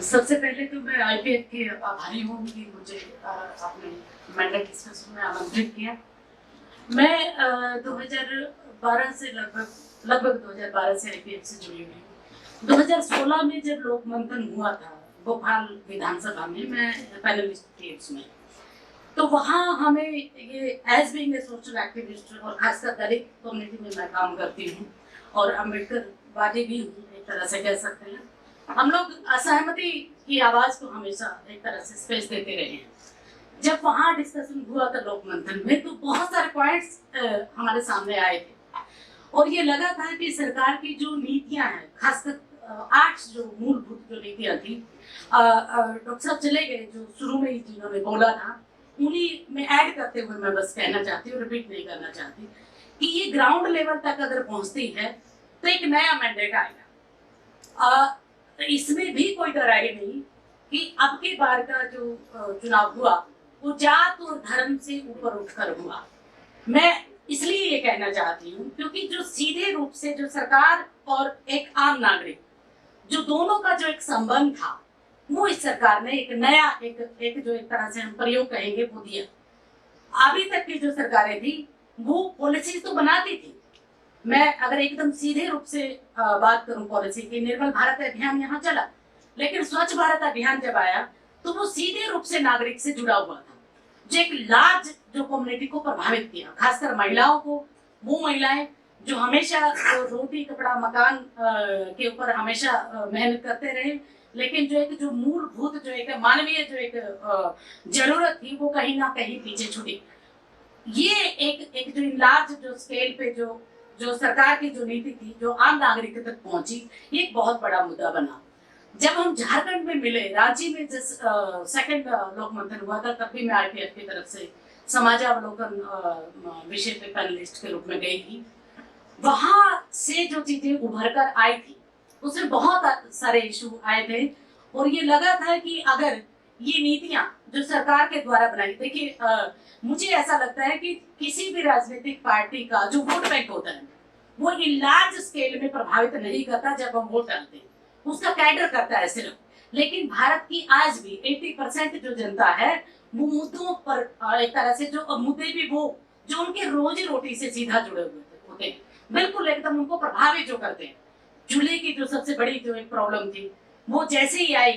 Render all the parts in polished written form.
सबसे पहले तो मैं आईपीएफ की आभारी हूँ कि मुझे आपने मैंडेट डिस्कशन में आमंत्रित किया। मैं 2012 से लगभग 2012 से आईपीएफ से जुड़ी हुई हूँ। 2016 में जब लोक मंथन हुआ था भोपाल विधानसभा में, मैं पैनलिस्ट थी उसमें, तो वहाँ हमें ये as being a social activist और खासकर दलित कम्युनिटी में मैं काम करती हूँ और अम्बेडकरवादी भी हूँ, एक तरह से कह सकते हैं। हम लोग असहमति की आवाज को हमेशा एक तरह से स्पेस देते रहे हैं। जब वहाँ डिस्कशन हुआ था लोक मंथन में, तो बहुत सारे पॉइंट्स हमारे सामने आए थे और ये लगा था कि सरकार की जो नीतियां हैं, खासकर 8 जो मूलभूत जो नीतियां थी, डॉक्टर साहब चले गए जो शुरू में ही जिन्होंने बोला था, उन्हीं में ऐड करते हुए मैं बस कहना चाहती हूँ, रिपीट नहीं करना चाहती, कि ये ग्राउंड लेवल तक अगर पहुंचती है तो एक नया मैंडेट आएगा। इसमें भी कोई दराई नहीं कि अब की बार का जो चुनाव हुआ वो जात और धर्म से ऊपर उठकर हुआ। मैं इसलिए ये कहना चाहती हूँ क्योंकि जो सीधे रूप से जो सरकार और एक आम नागरिक, जो दोनों का जो एक संबंध था, वो इस सरकार ने एक नया एक जो एक तरह से हम प्रयोग कहेंगे वो दिया। अभी तक की जो सरकारें थी वो पॉलिसी तो बनाती थी। मैं अगर एकदम सीधे रूप से बात करूं पॉलिसी की, निर्मल भारत अभियान यहाँ चला, लेकिन स्वच्छ भारत अभियान जब आया तो वो सीधे रूप से नागरिक से जुड़ा हुआ था, जो एक लार्ज जो कम्युनिटी को प्रभावित किया, खासकर महिलाओं को। वो महिलाएं जो हमेशा रोटी कपड़ा मकान के ऊपर हमेशा मेहनत करते रहे, लेकिन जो मूलभूत जो एक मानवीय जो एक जरूरत थी वो कहीं ना कहीं पीछे छूटी। ये एक जो लार्ज जो स्केल पे जो सरकार की जो नीति थी जो आम नागरिक तक पहुंची, ये एक बहुत बड़ा मुद्दा बना। जब हम झारखंड में मिले, रांची में जिस सेकंड लोक मंथन हुआ था, तब भी मैं आईपीएफ की तरफ से समाजावलोकन विषय पे पैनलिस्ट के रूप में गई थी। वहां से जो चीजें उभर कर आई थी उसमें बहुत सारे इशू आए थे और ये लगा था कि अगर ये नीतियां जो सरकार के द्वारा बनाई, देखिए मुझे ऐसा लगता है कि किसी भी राजनीतिक पार्टी का जो वोट बैंक होता है वो इन लार्ज स्केल में प्रभावित नहीं करता जब हम वोट डालते हैं, उसका कैडर करता है सिर्फ। लेकिन भारत की आज भी 80% जो जनता है वो मुद्दों पर एक तरह से जो मुद्दे भी वो जो उनके रोजी रोटी से सीधा जुड़े हुए होते हैं, बिल्कुल एकदम उनको प्रभावित जो करते हैं। चूल्हे की जो सबसे बड़ी जो एक प्रॉब्लम थी वो जैसे ही आई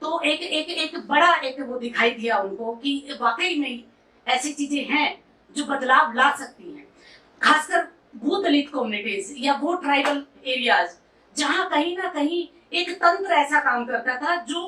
तो एक बड़ा एक वो दिखाई दिया उनको कि वाकई में ऐसी चीजें हैं जो बदलाव ला सकती हैं। खासकर वो दलित कम्युनिटीज या वो ट्राइबल एरियाज जहां कहीं ना कहीं एक तंत्र ऐसा काम करता था जो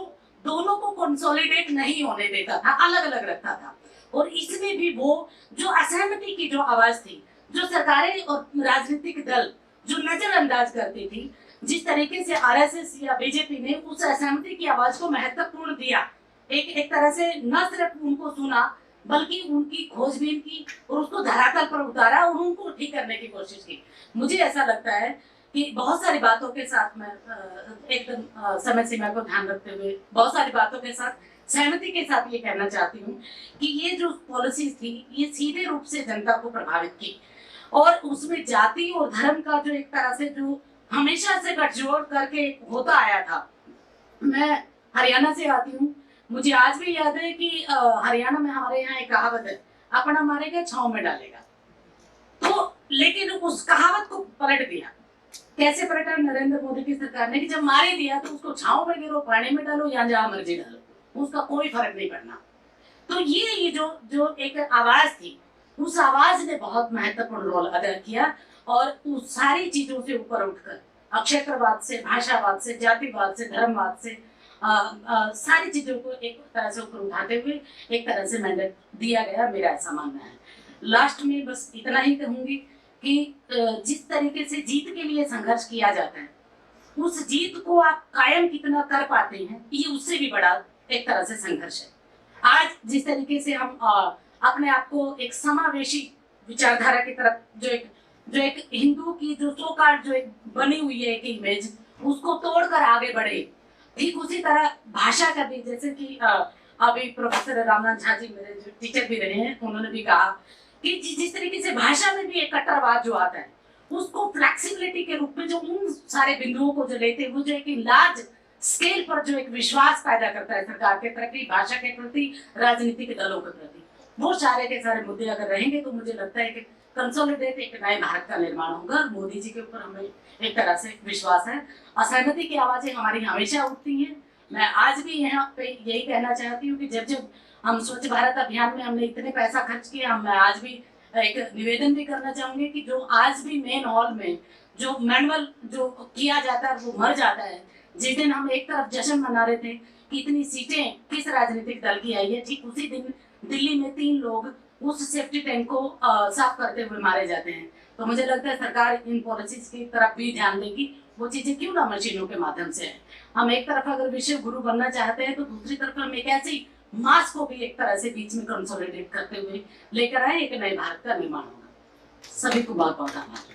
दोनों को कंसोलिडेट नहीं होने देता था, अलग अलग रखता था। और इसमें भी वो जो असहमति की जो आवाज थी, जो सरकारें और राजनीतिक दल जो नजरअंदाज करती थी, जिस तरीके से आरएसएस या बीजेपी ने उस असहमति की आवाज को महत्वपूर्ण दिया, एक तरह से न सिर्फ उनको सुना बल्कि उनकी खोजबीन की और उसको धरातल पर उतारा और उनको ठीक करने की कोशिश की। मुझे ऐसा लगता है कि बहुत सारी बातों के साथ मैं एकदम समय सीमा को ध्यान रखते हुए बहुत सारी बातों के साथ सहमति के साथ ये कहना चाहती हूँ कि ये जो पॉलिसीज थी ये सीधे रूप से जनता को प्रभावित की और उसमें जाति और धर्म का जो एक तरह से जो हमेशा से गठजोड़ करके होता आया था। मैं हरियाणा से आती हूँ, मुझे आज भी याद है कि हरियाणा में हमारे यहाँ एक कहावत है, अपना मारेगा छांव में डालेगा। तो लेकिन उस कहावत को पलट दिया। कैसे पलटा नरेंद्र मोदी की सरकार ने कि जब मारे दिया तो उसको छांव में गिरो, पानी में डालो या जहां मर्जी डालो, उसका कोई फर्क नहीं पड़ना। तो ये जो एक आवाज थी, उस आवाज ने बहुत महत्वपूर्ण रोल अदा किया और उस सारी चीजों से ऊपर उठकर अक्षेत्रवाद से, भाषावाद से, जातिवाद से, धर्मवाद से सारी चीजों को एक तरह से ऊपर उठाते हुए एक तरह से मैंडेट दिया गया, मेरा ऐसा मानना है। लास्ट में बस इतना ही कहूंगी कि जिस तरीके से जीत के लिए संघर्ष किया जाता है, उस जीत को आप कायम कितना कर पाते हैं, ये उससे भी बड़ा एक तरह से संघर्ष है। आज जिस तरीके से हम अपने आप को एक समावेशी विचारधारा की तरफ जो एक हिंदू की जो सो कार्ड जो एक बनी हुई है एक इमेज, उसको तोड़कर आगे बढ़े, ठीक उसी तरह भाषा का भी, जैसे कि अभी प्रोफेसर रामनाथ झा जी मेरे जो टीचर भी रहे हैं, उन्होंने भी कहा कि जिस तरीके से भाषा में भी एक कट्टरवाद जो आता है उसको फ्लेक्सिबिलिटी के रूप में जो उन सारे बिंदुओं को जो लेते हैं, वो जो एक लार्ज स्केल पर जो एक विश्वास पैदा करता है सरकार के प्रति, भाषा के प्रति, राजनीतिक दलों के प्रति, वो सारे के सारे मुद्दे अगर रहेंगे तो मुझे लगता है कि कंसोलिडेट एक नए भारत का निर्माण होगा। मोदी जी के ऊपर हमें एक तरह से विश्वास है। असहमति की आवाजें हमारी हमेशा उठती हैं। मैं आज भी यहाँ पे यही कहना चाहती हूँ कि जब जब हम स्वच्छ भारत अभियान में हमने इतने पैसा खर्च किया, मैं आज भी एक निवेदन भी करना चाहूंगी कि जो आज भी मेन हॉल में जो मैनुअल जो किया जाता है वो मर जाता है। जिस दिन हम एक तरफ जश्न मना रहे थे कि इतनी सीटें किस राजनीतिक दल की आई है, ठीक उसी दिन दिल्ली में 3 लोग उस सेफ्टी टैंक को साफ करते हुए मारे जाते हैं। तो मुझे लगता है सरकार इन पॉलिसीज की तरफ भी ध्यान देगी। वो चीजें क्यों ना मशीनों के माध्यम से है। हम एक तरफ अगर विश्व गुरु बनना चाहते हैं तो दूसरी तरफ हम एक ऐसी मास को भी एक तरह से बीच में कंसोलिडेट करते हुए लेकर आए, एक नए भारत का निर्माण होगा। सभी को बहुत बहुत धन्यवाद।